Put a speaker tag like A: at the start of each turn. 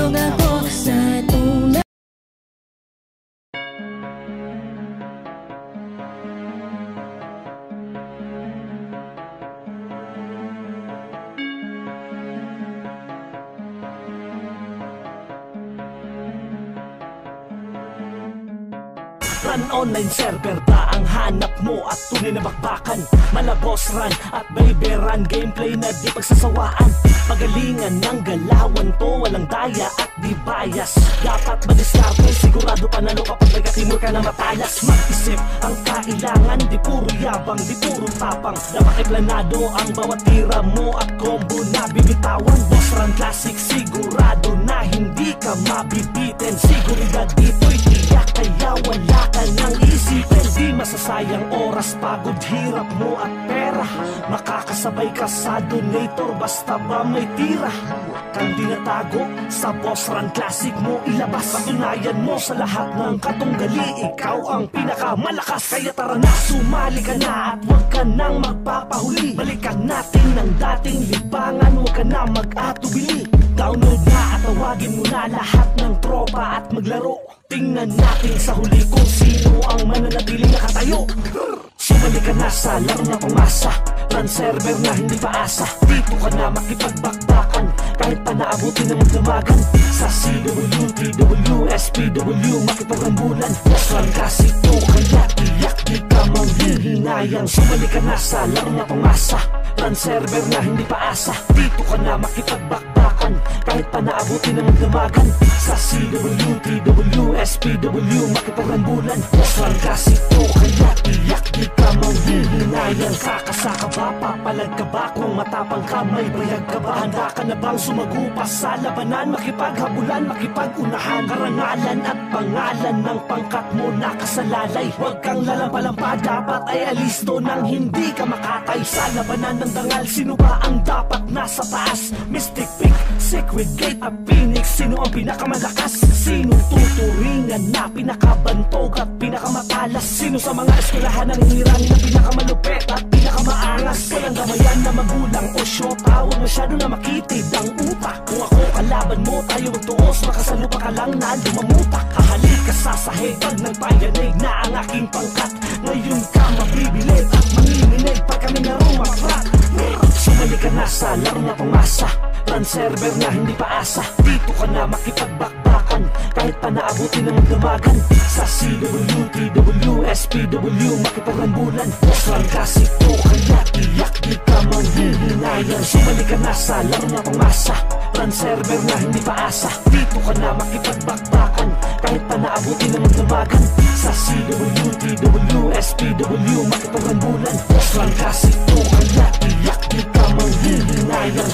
A: Nandog ako sa tunay.
B: Run online server ba ang hanap mo at tunay na bakbakan? Malabos run at baby run, gameplay na di pagsasawaan. Pagalingan ng galawan to, walang daya at di bias. Dapat madiskarte, sigurado panalo kapag may katimur ka na matayas. Mag-isip ang kailangan, di puro yabang, di puro tapang. Dapat ay planado ang bawat tira mo at combo na bibitawan. Boss run classic, sigurado na hindi ka mabibitin. Siguridad dito'y tiyak, kaya wala ka nang isipin. Di masasayang oras, pagod, hirap mo at pera. Makakasabay ka sa donator basta ba may tira. Kang dinatago sa boss run classic mo ilabas. Patunayan mo sa lahat ng katunggali, ikaw ang pinakamalakas. Kaya tara na, sumali ka na at huwag ka nang magpapahuli. Balikan natin ng dating libangan, huwag ka na mag-atubili. Download na at tawagin mo na lahat ng tropa at maglaro. Tingnan natin sa huli kung sino ang mananatiling nakatayo. Sumali ka na sa laro na pangmasa, run server na hindi paasa. Dito ka na makipagbakbakan, kahit pa naabutin ng magdamagan. Sa CW, TW, SPW, makipagrambulan. Boss run kasi to, kaya tiyak di ka manghihinayang. Sumali ka na sa laro na pangmasa, run server na hindi paasa. Dito ka na makipagbakbakan, kahit pa naabutin ng magdamagan. Sa CW, TW, SPW, makipagrambulan. Boss run kasi to, kaya tiyak di ka manghihinayang. Kakasaka ba, papalag ka ba? Kung matapang ka, may bayag ka ba? Handa ka na bang sumagupas sa labanan? Makipaghabulan, makipagunahan. Karangalan at pangalan ng pangkat mo nakasalalay. Huwag kang lalampalampa, dapat ay alisto nang hindi ka makatay. Sa labanan ng dangal, sino ba ang dapat nasa taas? Mystic Peak, Secret Gate at Phoenix, sino ang pinakamalakas? Sino tuturingan na pinakabantog at pinakamatalas? Sino sa mga eskwelahan ang hinirangin na pinakamalupet at pinakamaangas? Walang gamayan na magulang o syota, huwag masyado na makitid ang utak. Kung ako kalaban mo, tayo magtuos, makasalupa ka lang na lumamutak. Hahalik ka sa sahig pag nagpayanig na ang aking pangkat. Ngayon ka mabibilib at manginginig pag kami narumakrak. Sumali ka na sa laro na pangmasa, run server na hindi paasa. Dito ka na makipagbakbakan, kahit pa naabutin ng magdamagan. Sa CW, TW, SPW, makipagrambulan. Boss run kasi to, kaya tiyak di ka manghihinayang. Sumali ka na sa laro na pangmasa, run server na hindi paasa. Dito ka na makipagbakbakan, kahit pa naabutin ng magdamagan. Sa CW, TW, SPW, makipagrambulan. Boss run kasi to, kaya tiyak di ka manghihinayang.